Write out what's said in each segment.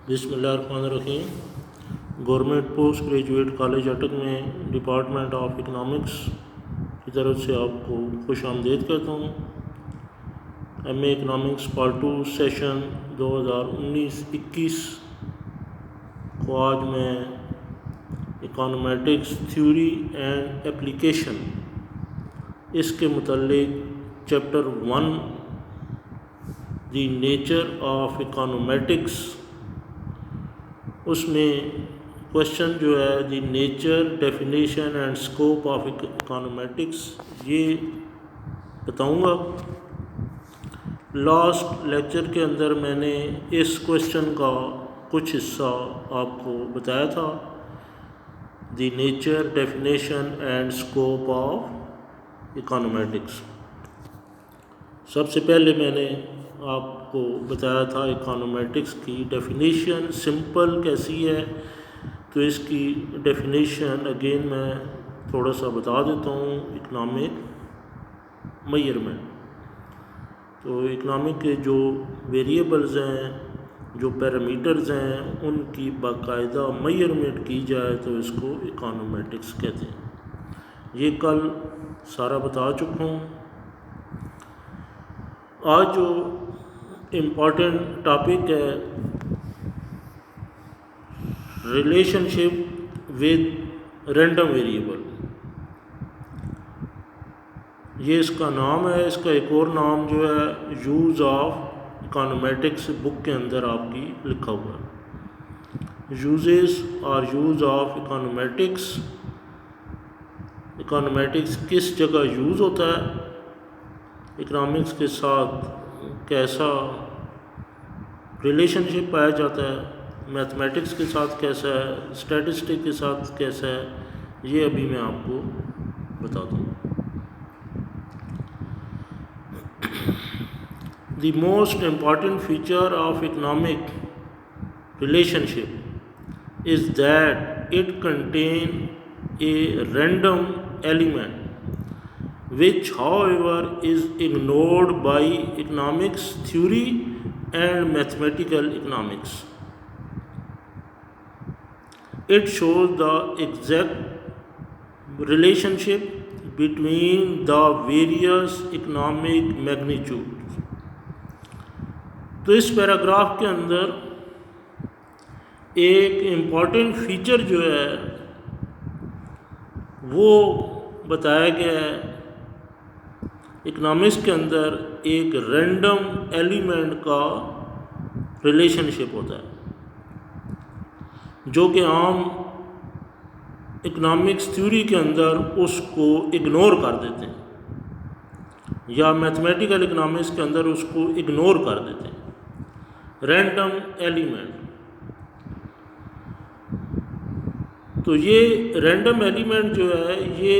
बिस्मिल्लाहिर्रहमानिर्रहीम। Government post graduate college अटक में डिपार्टमेंट ऑफ इकनॉमिक्स की तरफ से आपको खुश आमदीद कहता हूँ। एमए इकनॉमिक्स पार्ट 2 सेशन 2019-21 को आज मैं इकोनोमेटिक्स थ्योरी एंड एप्लीकेशन इसके मुतल्लिक chapter 1 the nature of econometrics उसमें क्वेश्चन जो है the nature definition and scope of econometrics ये बताऊंगा। लास्ट लेक्चर के अंदर मैंने इस क्वेश्चन का कुछ हिस्सा आपको बताया था, the nature definition and scope of econometrics. सबसे पहले मैंने आपको बताया था इकोनोमेटिक्स की डेफिनेशन सिंपल कैसी है, तो इसकी डेफिनेशन अगेन मैं थोड़ा सा बता देता हूँ। इकनॉमिक मेजरमेंट, तो इकनॉमिक के जो वेरिएबल्स हैं, जो पैरामीटर्स हैं, उनकी बाकायदा मेजरमेंट की जाए तो इसको इकोनोमेटिक्स कहते हैं। ये कल सारा बता चुका हूँ। आज जो इम्पॉर्टेंट टॉपिक है रिलेशनशिप विद रैंडम वेरिएबल, ये इसका नाम है। इसका एक और नाम जो है यूज़ ऑफ इकोनोमेटिक्स बुक के अंदर आपकी लिखा हुआ है। यूजेस और यूज़ ऑफ इकोनोमेटिक्स, इकोनोमेटिक्स किस जगह यूज़ होता है, इकोनॉमिक्स के साथ कैसा रिलेशनशिप पाया जाता है, मैथमेटिक्स के साथ कैसा है, स्टैटिस्टिक्स के साथ कैसा है, ये अभी मैं आपको बता दूँ। The most important feature of economic relationship is that it contain a random element which however is ignored by economics theory and mathematical economics. It shows the exact relationship between the various economic magnitudes. तो इस paragraph के अंदर एक important feature जो है वो बताया गया है। इकोनॉमिक्स के अंदर एक रैंडम एलिमेंट का रिलेशनशिप होता है, जो कि आम इकोनॉमिक्स थ्योरी के अंदर उसको इग्नोर कर देते हैं, या मैथमेटिकल इकोनॉमिक्स के अंदर उसको इग्नोर कर देते हैं। रैंडम एलिमेंट, तो ये रैंडम एलिमेंट जो है ये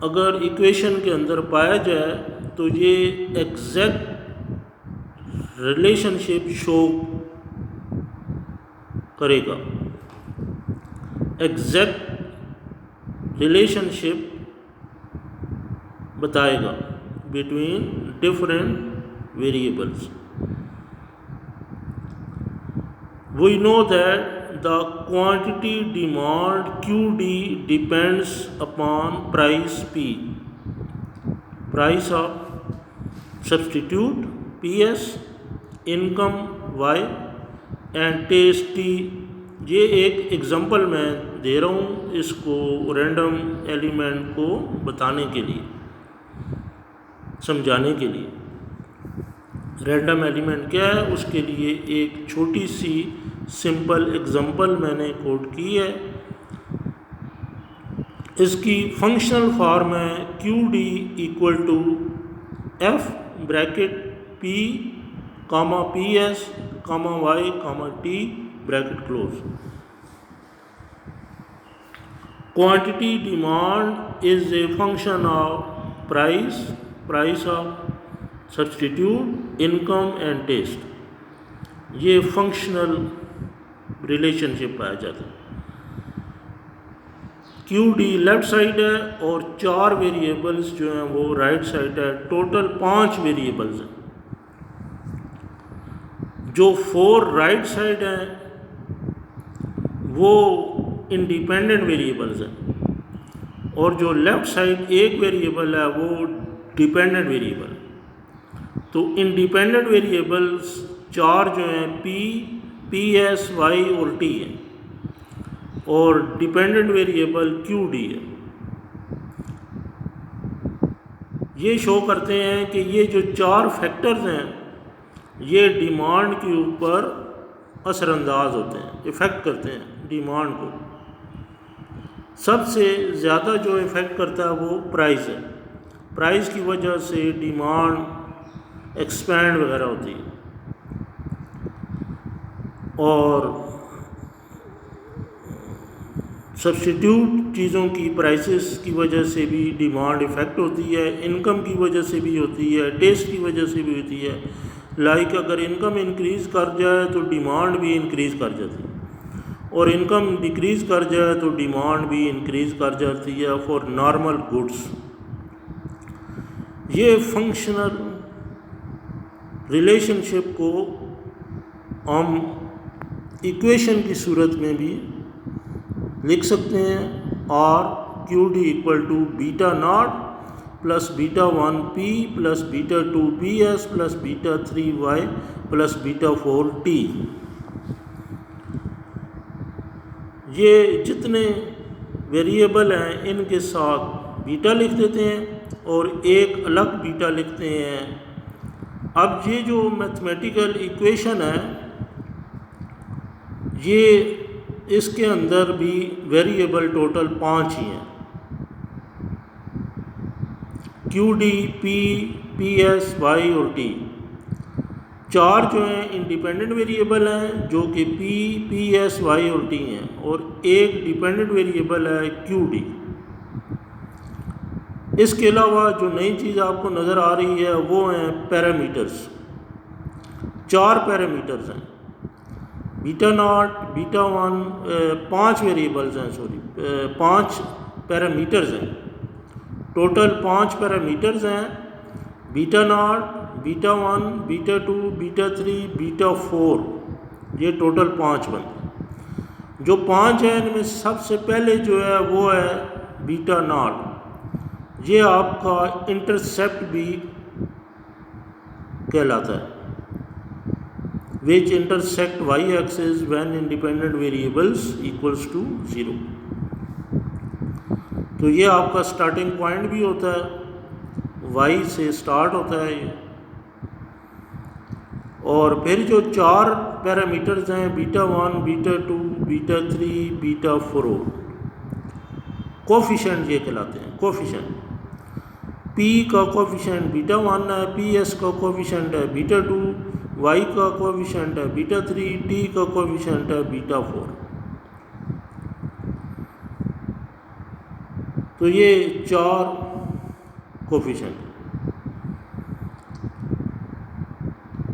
अगर इक्वेशन के अंदर पाया जाए तो ये एग्जैक्ट रिलेशनशिप शो करेगा, एग्जैक्ट रिलेशनशिप बताएगा between different variables. We know that the quantity demand QD depends upon price P, price of substitute PS, income Y and taste T। ये एक एग्जांपल मैं दे रहा हूँ इसको रैंडम एलिमेंट को बताने के लिए, समझाने के लिए। रैंडम एलिमेंट क्या है उसके लिए एक छोटी सी सिंपल एग्जांपल मैंने कोट की है। इसकी फंक्शनल फॉर्म है QD equal to F bracket P comma PS comma Y comma T bracket close. Quantity demand is a function of price, price of substitute, income and taste. ये functional relationship पाया जाता है। QD left side है और 4 variables जो हैं वो right side है। टोटल 5 वेरिएबल्स हैं। जो 4 राइट साइड हैं वो इंडिपेंडेंट वेरिएबल्स हैं और जो लेफ़्ट साइड एक वेरिएबल है वो डिपेंडेंट वेरिएबल। तो इंडिपेंडेंट वेरिएबल्स 4 जो हैं पी, पी एस, वाई और टी हैं और डिपेंडेंट वेरिएबल क्यू डी है। ये शो करते हैं कि ये जो 4 फैक्टर्स हैं ये डिमांड के ऊपर असरअंदाज होते हैं, इफ़ेक्ट करते हैं डिमांड को। सबसे ज़्यादा जो इफ़ेक्ट करता है वो प्राइस है। प्राइस की वजह से डिमांड एक्सपैंड वगैरह होती है और सब्स्टिट्यूट चीज़ों की प्राइसेस की वजह से भी डिमांड इफ़ेक्ट होती है, इनकम की वजह से भी होती है, टेस्ट की वजह से भी होती है। लाइक अगर इनकम इंक्रीज़ कर जाए तो डिमांड भी इंक्रीज़ कर जाती है और इनकम डिक्रीज़ कर जाए तो डिमांड भी इंक्रीज़ कर जाती है फॉर नॉर्मल गुड्स। ये फंक्शनल रिलेशनशिप को हम इक्वेशन की सूरत में भी लिख सकते हैं। Or Q D equal to beta naught plus beta 1 P plus beta 2 P S plus beta 3 Y plus beta 4 T. ये जितने वेरिएबल हैं इनके साथ बीटा लिख देते हैं और एक अलग बीटा लिखते हैं। अब ये जो मैथमेटिकल इक्वेशन है ये इसके अंदर भी वेरिएबल टोटल 5 ही हैं, Q D, P, P S, Y और टी। 4 जो हैं इंडिपेंडेंट वेरिएबल हैं जो कि पी, पी एस, वाई और टी हैं और एक डिपेंडेंट वेरिएबल है क्यू डी। इसके अलावा जो नई चीज़ आपको नज़र आ रही है वो हैं पैरामीटर्स। 4 पैरामीटर्स हैं, बीटा नॉट, बीटा 1, 5 वेरिएबल्स हैं, 5 पैरामीटर्स हैं। टोटल 5 पैरामीटर्स हैं, beta not, beta 1, beta 2, beta 3, beta 4, ये टोटल 5 बनते। जो 5 हैं इनमें सबसे पहले जो है वो है बीटा नॉट। ये आपका इंटरसेप्ट भी कहलाता है, which intersect y-axis when independent variables equals to 0। तो ये आपका स्टार्टिंग पॉइंट भी होता है, y से स्टार्ट होता है ये। और फिर जो 4 पैरामीटर्स हैं beta 1, beta 2, beta 3, beta 4, coefficient ये कहलाते हैं। कोफिशिएंट p का कोफिशिएंट बीटा 1 है, ps का कोफिशिएंट है बीटा 2, y का कोफिशिएंट है बीटा 3, t का कोफिशिएंट है बीटा 4। तो ये 4 कोफिशिएंट।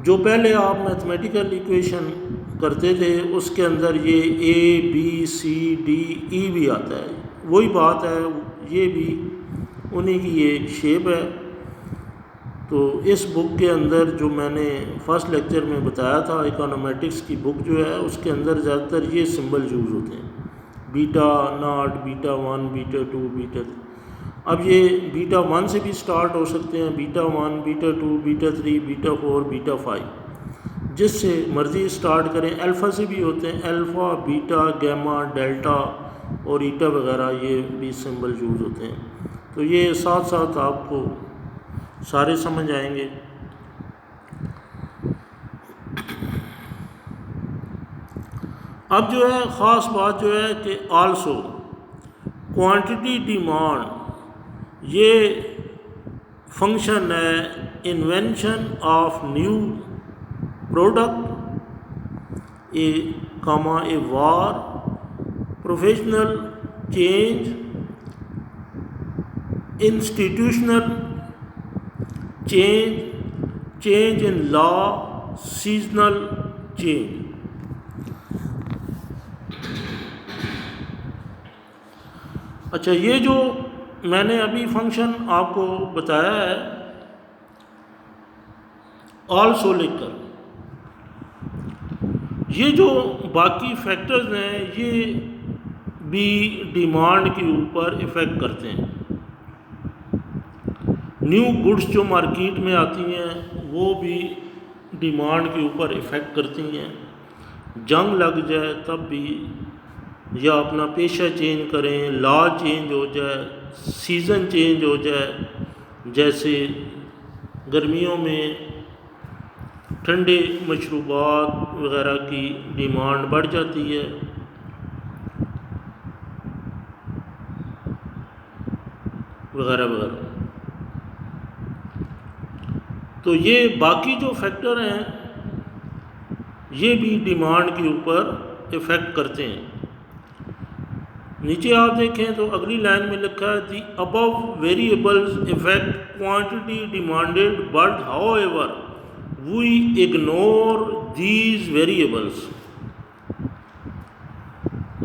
जो पहले आप मैथमेटिकल इक्वेशन करते थे उसके अंदर ये a, b, c, d, e भी आता है। वही बात है, ये भी उन्हीं की ये शेप है। तो इस बुक के अंदर जो मैंने फर्स्ट लेक्चर में बताया था, इकोनोमेटिक्स की बुक जो है उसके अंदर ज़्यादातर ये सिंबल यूज़ होते हैं, beta not, beta 1, beta 2, beta 3। अब ये बीटा 1 से भी स्टार्ट हो सकते हैं, beta 1, beta 2, beta 3, beta 4, beta 5, जिससे मर्ज़ी स्टार्ट करें। अल्फ़ा से भी होते हैं, अल्फ़ा, बीटा, गैमा, डेल्टा और ईटा वगैरह, ये भी सिंबल यूज़ होते हैं। तो ये साथ साथ आपको सारे समझ आएंगे। अब जो है ख़ास बात जो है कि आल्सो क्वांटिटी डिमांड ये फंक्शन है invention of new product, A war, professional change, institutional change in law, seasonal change. अच्छा, ये जो मैंने अभी फंक्शन आपको बताया है ऑल्सो लिखकर, ये जो बाकी फैक्टर्स हैं ये भी डिमांड के ऊपर इफ़ेक्ट करते हैं। न्यू गुड्स जो मार्केट में आती हैं वो भी डिमांड के ऊपर इफ़ेक्ट करती हैं। जंग लग जाए तब भी, या अपना पेशा चेंज करें, लॉ चेंज हो जाए, सीज़न चेंज हो जाए, जैसे गर्मियों में ठंडे मशरूबात वगैरह की डिमांड बढ़ जाती है, वगैरह वगैरह। तो ये बाकी जो फैक्टर हैं ये भी डिमांड के ऊपर इफ़ेक्ट करते हैं। नीचे आप देखें तो अगली लाइन में लिखा है the above variables effect quantity demanded but however we ignore these variables.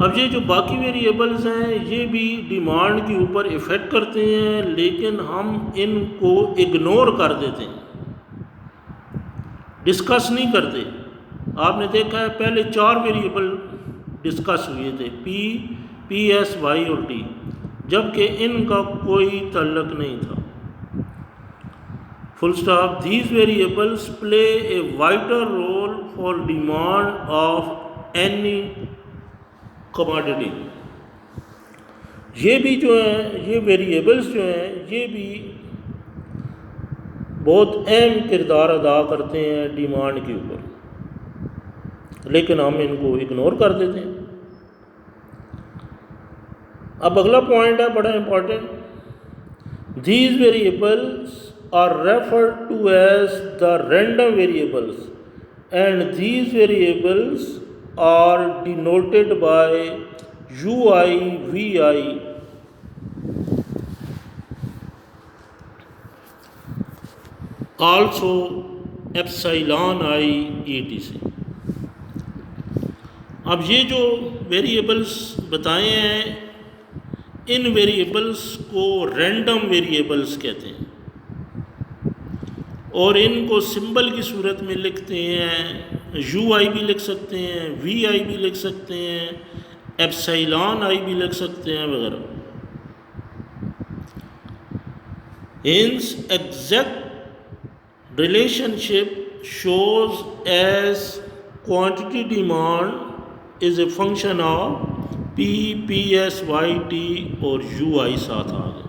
अब ये जो बाकी वेरिएबल्स हैं ये भी डिमांड के ऊपर इफ़ेक्ट करते हैं, लेकिन हम इनको इग्नोर कर देते हैं, डिस्कस नहीं करते। आपने देखा है पहले 4 वेरिएबल डिस्कस हुए थे, पी एस वाई और टी, जबकि इनका कोई ताल्लुक नहीं था। Full stop. These variables play a vital role for demand of any commodity. ये भी जो है, ये वेरिएबल्स जो हैं ये भी बहुत अहम किरदार अदा करते हैं डिमांड के ऊपर, लेकिन हम इनको इग्नोर कर देते हैं। अब अगला पॉइंट है बड़ा important. These variables are referred to as the random variables and these variables are denoted by UI, VI, also epsilon I, etc. अब ये जो वेरिएबल्स बताए हैं इन वेरिएबल्स को रैंडम वेरिएबल्स कहते हैं और इनको सिंबल की सूरत में लिखते हैं। UI भी लिख सकते हैं, VI भी लिख सकते हैं, एप्सिलॉन I भी लिख सकते हैं वगैरह। Hence exact relationship shows as quantity demand is a function of P, PS, Y, T और UI साथ आ गए।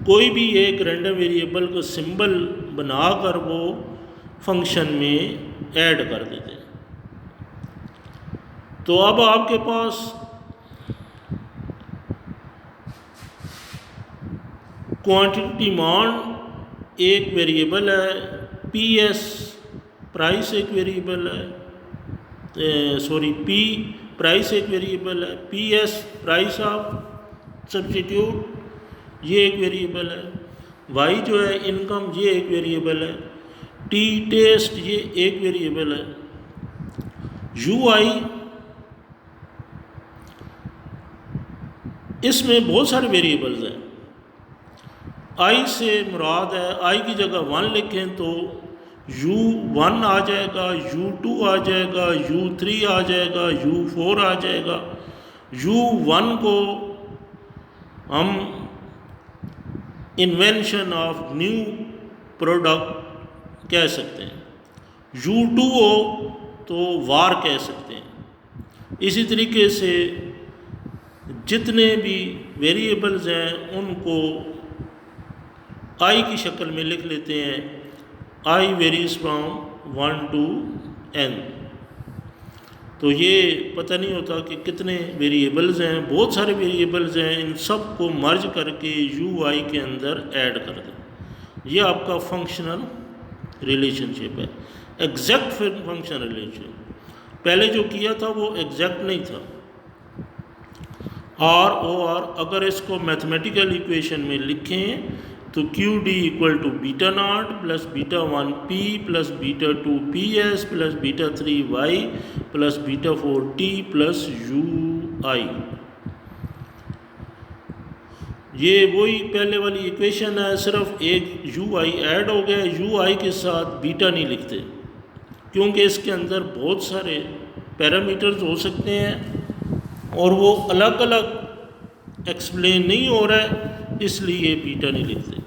कोई भी एक रैंडम वेरिएबल को सिंबल बनाकर वो फंक्शन में ऐड कर देते हैं। तो अब आपके पास क्वांटिटी डिमांड एक वेरिएबल है, PS प्राइस एक वेरिएबल है, P प्राइस एक वेरिएबल है, PS प्राइस ऑफ सब्स्टिट्यूट ये एक वेरिएबल है, Y जो है इनकम ये एक वेरिएबल है, T टेस्ट ये एक वेरिएबल है, UI इसमें बहुत सारे वेरिएबल्स हैं। I से मुराद है, I की जगह 1 लिखें तो U1 आ जाएगा, U2 आ जाएगा, U3 आ जाएगा, U4 आ जाएगा। U1 को हम इन्वेंशन ऑफ न्यू प्रोडक्ट कह सकते हैं, U2 हो तो वार कह सकते हैं। इसी तरीके से जितने भी वेरिएबल्स हैं उनको I की शक्ल में लिख लेते हैं, I varies from 1 to n। तो ये पता नहीं होता कि कितने वेरिएबल्स हैं, बहुत सारे वेरिएबल्स हैं, इन सब को मर्ज करके UI के अंदर ऐड कर दें। ये आपका फंक्शनल रिलेशनशिप है, एग्जैक्ट फंक्शनल रिलेशनशिप। पहले जो किया था वो एग्जैक्ट नहीं था। और अगर इसको मैथमेटिकल इक्वेशन में लिखें तो QD equal to beta naught plus beta 1 P plus beta 2 PS plus beta 3 Y plus beta 4 T plus UI। ये वही पहले वाली इक्वेशन है, सिर्फ एक UI ऐड हो गया, UI के साथ बीटा नहीं लिखते, क्योंकि इसके अंदर बहुत सारे पैरामीटर्स हो सकते हैं और वो अलग अलग एक्सप्लेन नहीं हो रहा है, इसलिए बीटा नहीं लिखते।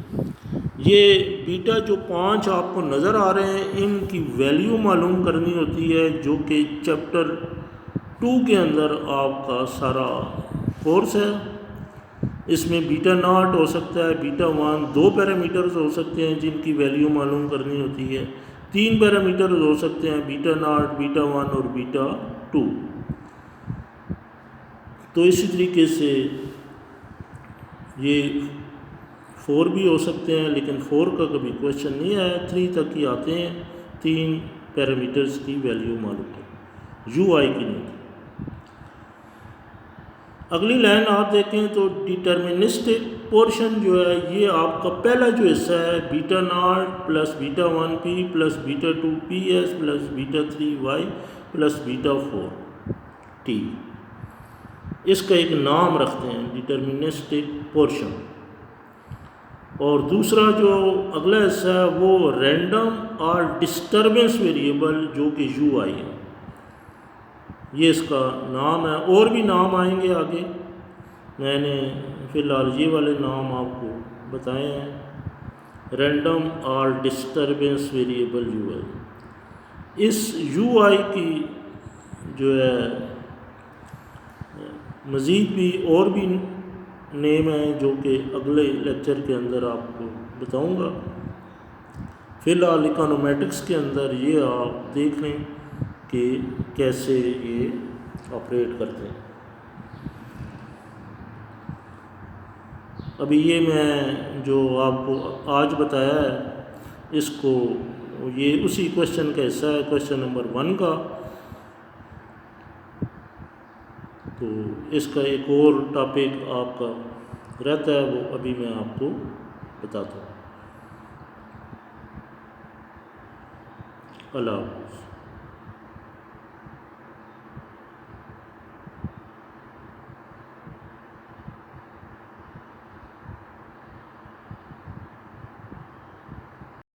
ये बीटा जो 5 आपको नज़र आ रहे हैं, इनकी वैल्यू मालूम करनी होती है, जो कि चैप्टर 2 के अंदर आपका सारा कोर्स है। इसमें बीटा नॉट हो सकता है, बीटा 1, 2 पैरामीटर्स हो सकते हैं जिनकी वैल्यू मालूम करनी होती है, 3 पैरामीटर्स हो सकते हैं, बीटा नॉट, बीटा 1 और बीटा 2। तो इसी तरीके से ये 4 भी हो सकते हैं, लेकिन 4 का कभी क्वेश्चन नहीं आया, 3 तक ही आते हैं। 3 पैरामीटर्स की वैल्यू मालूम है, यू आई की नहीं। अगली लाइन आप देखें तो डिटर्मिनिस्टिक पोर्शन जो है, ये आपका पहला जो हिस्सा है, beta naught plus beta 1p plus beta 2ps plus beta 3y plus beta 4t। इसका एक नाम रखते हैं डिटर्मिनिस्टिक पोर्शन। और दूसरा जो अगला हिस्सा है वो रैंडम और डिस्टर्बेंस वेरिएबल, जो कि यू आई है, ये इसका नाम है। और भी नाम आएंगे आगे, मैंने फ़िलहाल ये वाले नाम आपको बताए हैं, रैंडम और डिस्टर्बेंस वेरिएबल यू आई। इस यू आई की जो है मज़ीद भी और भी नेम है, जो कि अगले लेक्चर के अंदर आपको बताऊंगा। फ़िलहाल इकोनोमेटिक्स के अंदर ये आप देख लें कि कैसे ये ऑपरेट करते हैं। अभी ये मैं जो आपको आज बताया है, इसको ये उसी क्वेश्चन का हिस्सा है, क्वेश्चन नंबर 1 का। तो इसका एक और टॉपिक आपका रहता है, वो अभी मैं आपको बताता हूँ। अल्लाह हाफ़िज़।